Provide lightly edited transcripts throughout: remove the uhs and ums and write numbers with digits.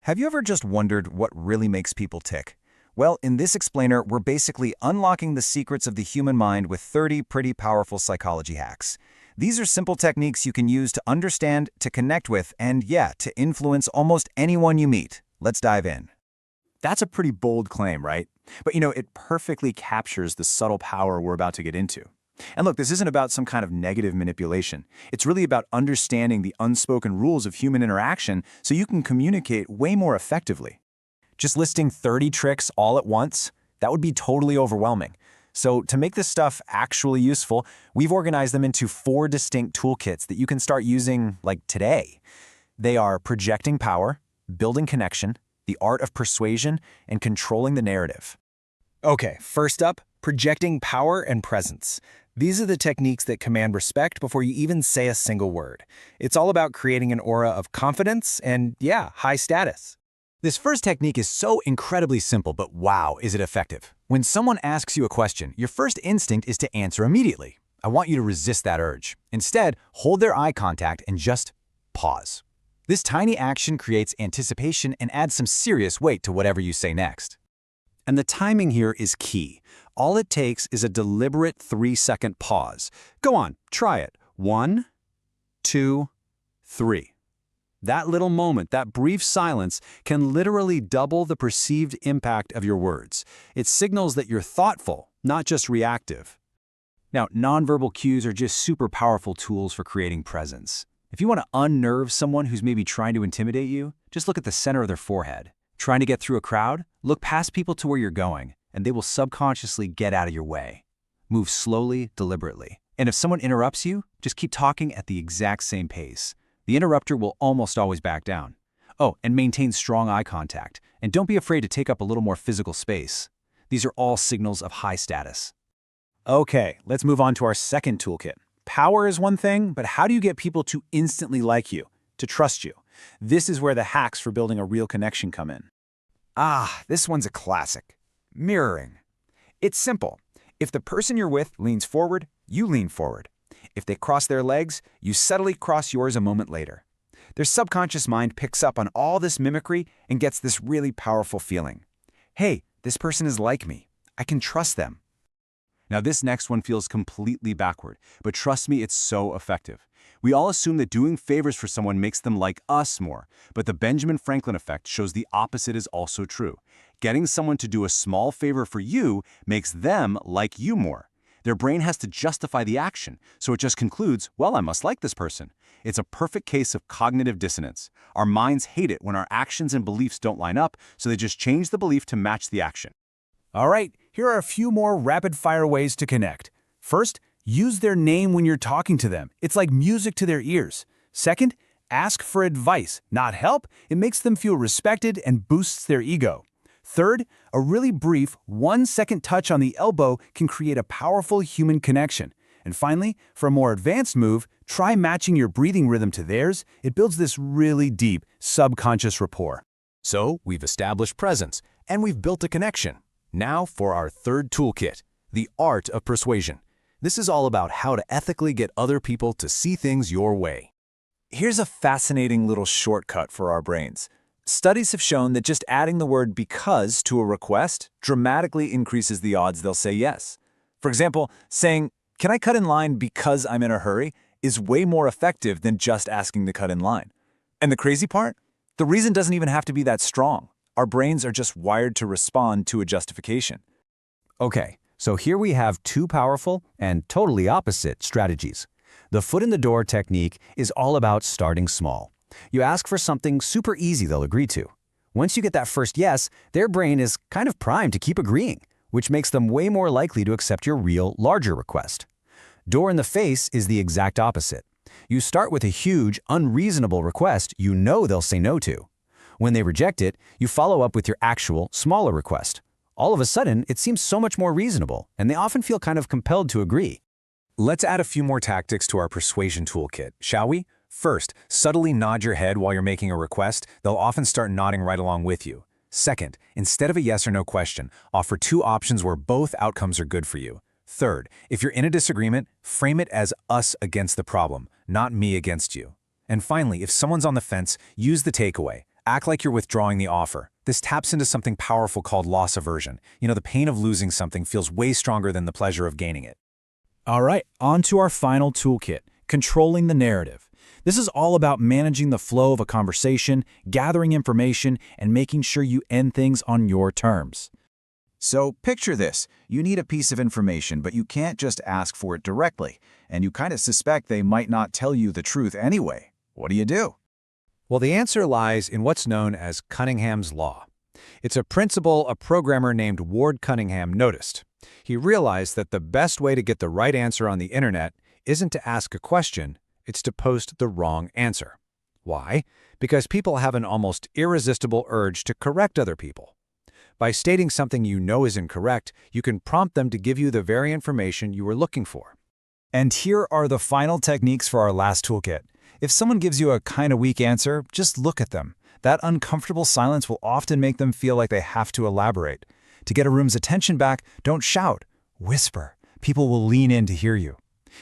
Have you ever just wondered what really makes people tick? Well, in this explainer, we're basically unlocking the secrets of the human mind with 30 pretty powerful psychology hacks. These are simple techniques you can use to understand, to connect with, and yeah, to influence almost anyone you meet. Let's dive in. That's a pretty bold claim, right? But it perfectly captures the subtle power we're about to get into. And look, this isn't about some kind of negative manipulation. It's really about understanding the unspoken rules of human interaction so you can communicate way more effectively. Just listing 30 tricks all at once, that would be totally overwhelming. So to make this stuff actually useful, we've organized them into 4 distinct toolkits that you can start using like today. They are projecting power, building connection, the art of persuasion, and controlling the narrative. Okay, first up, projecting power and presence. These are the techniques that command respect before you even say a single word. It's all about creating an aura of confidence and, yeah, high status. This first technique is so incredibly simple, but wow, is it effective. When someone asks you a question, your first instinct is to answer immediately. I want you to resist that urge. Instead, hold their eye contact and just pause. This tiny action creates anticipation and adds some serious weight to whatever you say next. And the timing here is key. All it takes is a deliberate 3-second pause. Go on, try it. 1, 2, 3. That little moment, that brief silence, can literally double the perceived impact of your words. It signals that you're thoughtful, not just reactive. Now, nonverbal cues are just super powerful tools for creating presence. If you want to unnerve someone who's maybe trying to intimidate you, just look at the center of their forehead. Trying to get through a crowd? Look past people to where you're going, and they will subconsciously get out of your way. Move slowly, deliberately. And if someone interrupts you, just keep talking at the exact same pace. The interrupter will almost always back down. Oh, and maintain strong eye contact. And don't be afraid to take up a little more physical space. These are all signals of high status. Okay, let's move on to our second toolkit. Power is one thing, but how do you get people to instantly like you, to trust you? This is where the hacks for building a real connection come in. This one's a classic. Mirroring. It's simple. If the person you're with leans forward, you lean forward. If they cross their legs, you subtly cross yours a moment later. Their subconscious mind picks up on all this mimicry and gets this really powerful feeling. Hey, this person is like me. I can trust them. Now this next one feels completely backward, but trust me, it's so effective. We all assume that doing favors for someone makes them like us more, but the Benjamin Franklin effect shows the opposite is also true. Getting someone to do a small favor for you makes them like you more. Their brain has to justify the action, so it just concludes, well, I must like this person. It's a perfect case of cognitive dissonance. Our minds hate it when our actions and beliefs don't line up, so they just change the belief to match the action. All right, here are a few more rapid-fire ways to connect. First, use their name when you're talking to them. It's like music to their ears. Second, ask for advice, not help. It makes them feel respected and boosts their ego. Third, a really brief 1-second touch on the elbow can create a powerful human connection. And finally, for a more advanced move, try matching your breathing rhythm to theirs. It builds this really deep, subconscious rapport. So, we've established presence, and we've built a connection. Now for our third toolkit, the art of persuasion. This is all about how to ethically get other people to see things your way. Here's a fascinating little shortcut for our brains. Studies have shown that just adding the word because to a request dramatically increases the odds they'll say yes. For example, saying, "Can I cut in line because I'm in a hurry?" is way more effective than just asking to cut in line. And the crazy part? The reason doesn't even have to be that strong. Our brains are just wired to respond to a justification. Okay, so here we have 2 powerful and totally opposite strategies. The foot in the door technique is all about starting small. You ask for something super easy they'll agree to. Once you get that first yes, their brain is kind of primed to keep agreeing, which makes them way more likely to accept your real, larger request. Door in the face is the exact opposite. You start with a huge, unreasonable request you know they'll say no to. When they reject it, you follow up with your actual, smaller request. All of a sudden, it seems so much more reasonable, and they often feel kind of compelled to agree. Let's add a few more tactics to our persuasion toolkit, shall we? First, subtly nod your head while you're making a request. They'll often start nodding right along with you. Second, instead of a yes or no question, offer 2 options where both outcomes are good for you. Third, if you're in a disagreement, frame it as us against the problem, not me against you. And finally, if someone's on the fence, use the takeaway. Act like you're withdrawing the offer. This taps into something powerful called loss aversion. The pain of losing something feels way stronger than the pleasure of gaining it. All right, on to our final toolkit, controlling the narrative. This is all about managing the flow of a conversation, gathering information, and making sure you end things on your terms. So picture this. You need a piece of information, but you can't just ask for it directly, and you kind of suspect they might not tell you the truth anyway. What do? Well, the answer lies in what's known as Cunningham's Law. It's a principle a programmer named Ward Cunningham noticed. He realized that the best way to get the right answer on the internet isn't to ask a question, it's to post the wrong answer. Why? Because people have an almost irresistible urge to correct other people. By stating something you know is incorrect, you can prompt them to give you the very information you were looking for. And here are the final techniques for our last toolkit. If someone gives you a kind of weak answer, just look at them. That uncomfortable silence will often make them feel like they have to elaborate. To get a room's attention back, don't shout, whisper. People will lean in to hear you.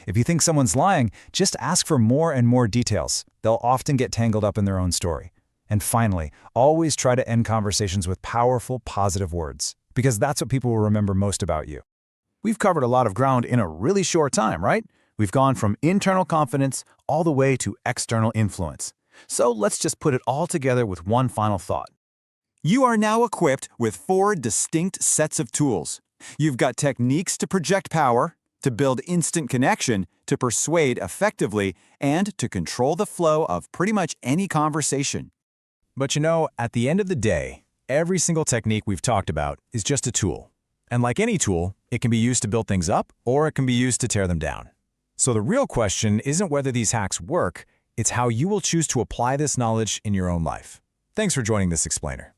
If you think someone's lying, just ask for more and more details. They'll often get tangled up in their own story. And finally, always try to end conversations with powerful, positive words, because that's what people will remember most about you. We've covered a lot of ground in a really short time, right? We've gone from internal confidence all the way to external influence. So let's just put it all together with one final thought. You are now equipped with 4 distinct sets of tools. You've got techniques to project power, to build instant connection, to persuade effectively, and to control the flow of pretty much any conversation. But at the end of the day, every single technique we've talked about is just a tool. And like any tool, it can be used to build things up, or it can be used to tear them down. So the real question isn't whether these hacks work, it's how you will choose to apply this knowledge in your own life. Thanks for joining this explainer.